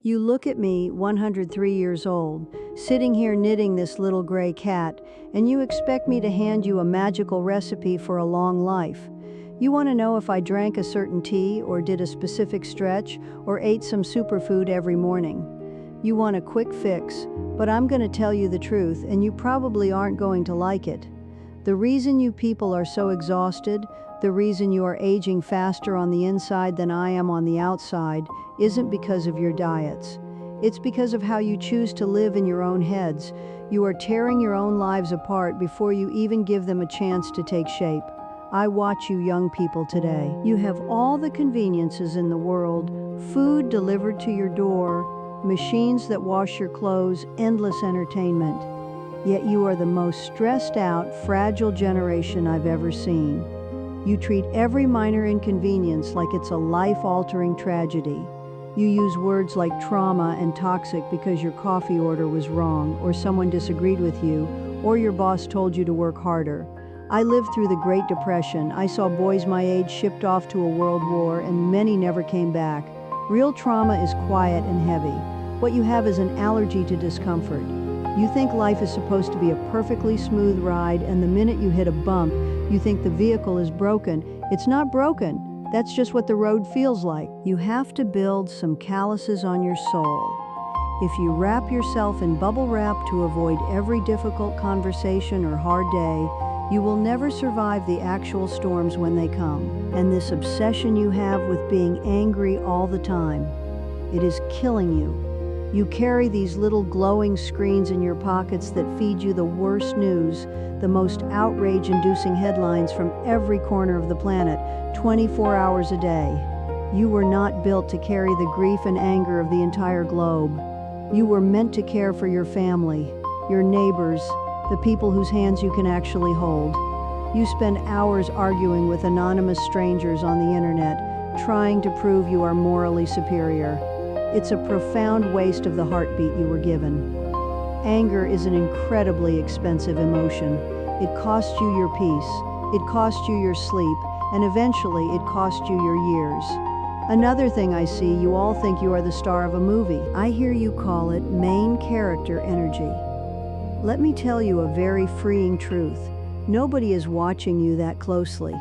You look at me, 103 years old, sitting here knitting this little gray cat, and you expect me to hand you a magical recipe for a long life. You want to know if I drank a certain tea, or did a specific stretch, or ate some superfood every morning. You want a quick fix, but I'm going to tell you the truth, and you probably aren't going to like it. The reason you people are so exhausted, the reason you are aging faster on the inside than I am on the outside, isn't because of your diets. It's because of how you choose to live in your own heads. You are tearing your own lives apart before you even give them a chance to take shape. I watch you young people today. You have all the conveniences in the world, food delivered to your door, machines that wash your clothes, endless entertainment. Yet you are the most stressed out, fragile generation I've ever seen. You treat every minor inconvenience like it's a life-altering tragedy. You use words like trauma and toxic because your coffee order was wrong, or someone disagreed with you, or your boss told you to work harder. I lived through the Great Depression. I saw boys my age shipped off to a world war, and many never came back. Real trauma is quiet and heavy. What you have is an allergy to discomfort. You think life is supposed to be a perfectly smooth ride, and the minute you hit a bump, you think the vehicle is broken. It's not broken. That's just what the road feels like. You have to build some calluses on your soul. If you wrap yourself in bubble wrap to avoid every difficult conversation or hard day, you will never survive the actual storms when they come. And this obsession you have with being angry all the time, it is killing you. You carry these little glowing screens in your pockets that feed you the worst news, the most outrage-inducing headlines from every corner of the planet, 24 hours a day. You were not built to carry the grief and anger of the entire globe. You were meant to care for your family, your neighbors, the people whose hands you can actually hold. You spend hours arguing with anonymous strangers on the internet, trying to prove you are morally superior. It's a profound waste of the heartbeat you were given. Anger is an incredibly expensive emotion. It costs you your peace, it costs you your sleep, and eventually it costs you your years. Another thing I see, you all think you are the star of a movie. I hear you call it main character energy. Let me tell you a very freeing truth. Nobody is watching you that closely.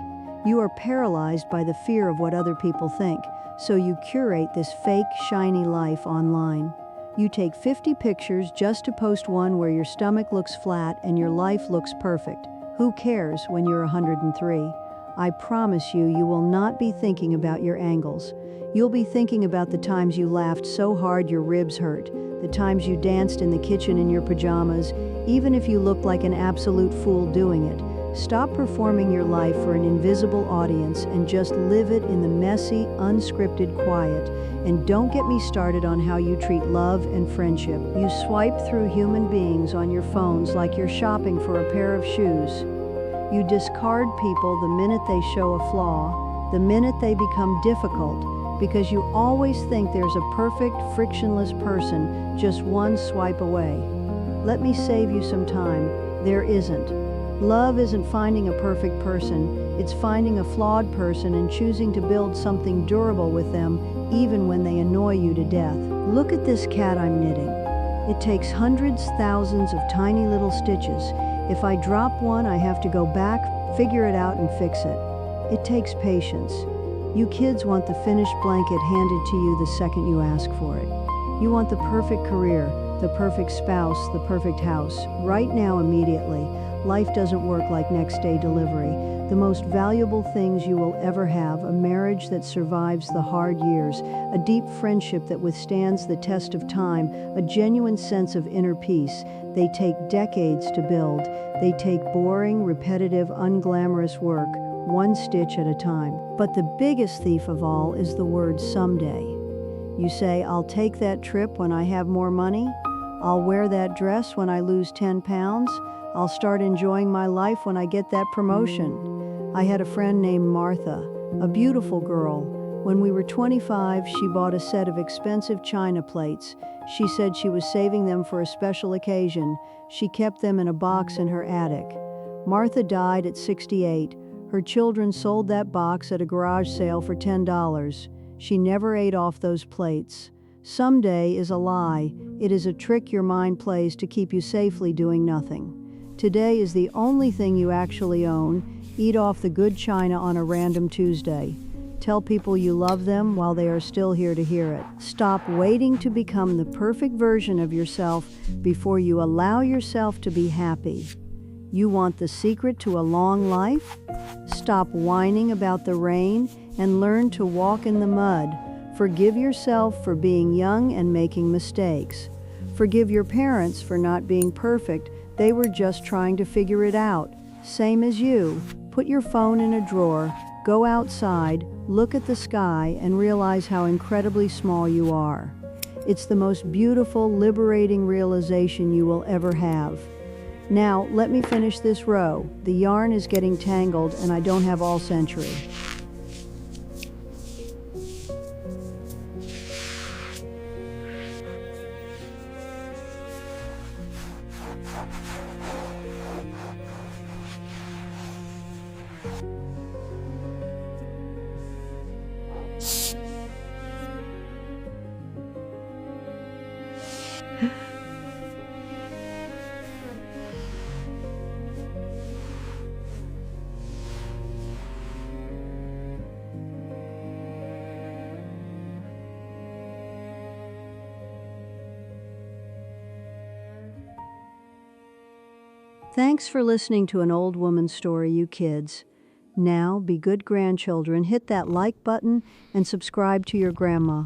You are paralyzed by the fear of what other people think, so you curate this fake, shiny life online. You take 50 pictures just to post one where your stomach looks flat and your life looks perfect. Who cares when you're 103? I promise you, you will not be thinking about your angles. You'll be thinking about the times you laughed so hard your ribs hurt, the times you danced in the kitchen in your pajamas, even if you looked like an absolute fool doing it. Stop performing your life for an invisible audience and just live it in the messy, unscripted quiet. And don't get me started on how you treat love and friendship. You swipe through human beings on your phones like you're shopping for a pair of shoes. You discard people the minute they show a flaw, the minute they become difficult, because you always think there's a perfect, frictionless person just one swipe away. Let me save you some time. There isn't. Love isn't finding a perfect person, it's finding a flawed person and choosing to build something durable with them, even when they annoy you to death. Look at this cat I'm knitting. It takes hundreds, thousands of tiny little stitches. If I drop one, I have to go back, figure it out, and fix it. It takes patience. You kids want the finished blanket handed to you the second you ask for it. You want the perfect career, the perfect spouse, the perfect house, right now, immediately. Life doesn't work like next day delivery. The most valuable things you will ever have, a marriage that survives the hard years, a deep friendship that withstands the test of time, a genuine sense of inner peace. They take decades to build. They take boring, repetitive, unglamorous work, one stitch at a time. But the biggest thief of all is the word someday. You say, I'll take that trip when I have more money. I'll wear that dress when I lose 10 pounds. I'll start enjoying my life when I get that promotion. I had a friend named Martha, a beautiful girl. When we were 25, she bought a set of expensive china plates. She said she was saving them for a special occasion. She kept them in a box in her attic. Martha died at 68. Her children sold that box at a garage sale for $10. She never ate off those plates. Someday is a lie. It is a trick your mind plays to keep you safely doing nothing. Today is the only thing you actually own. Eat off the good china on a random Tuesday. Tell people you love them while they are still here to hear it. Stop waiting to become the perfect version of yourself before you allow yourself to be happy. You want the secret to a long life? Stop whining about the rain and learn to walk in the mud. Forgive yourself for being young and making mistakes. Forgive your parents for not being perfect. They were just trying to figure it out. Same as you. Put your phone in a drawer, go outside, look at the sky, and realize how incredibly small you are. It's the most beautiful, liberating realization you will ever have. Now, let me finish this row. The yarn is getting tangled and I don't have all century. Thanks for listening to an old woman's story, you kids. Now, be good grandchildren, hit that like button, and subscribe to your grandma.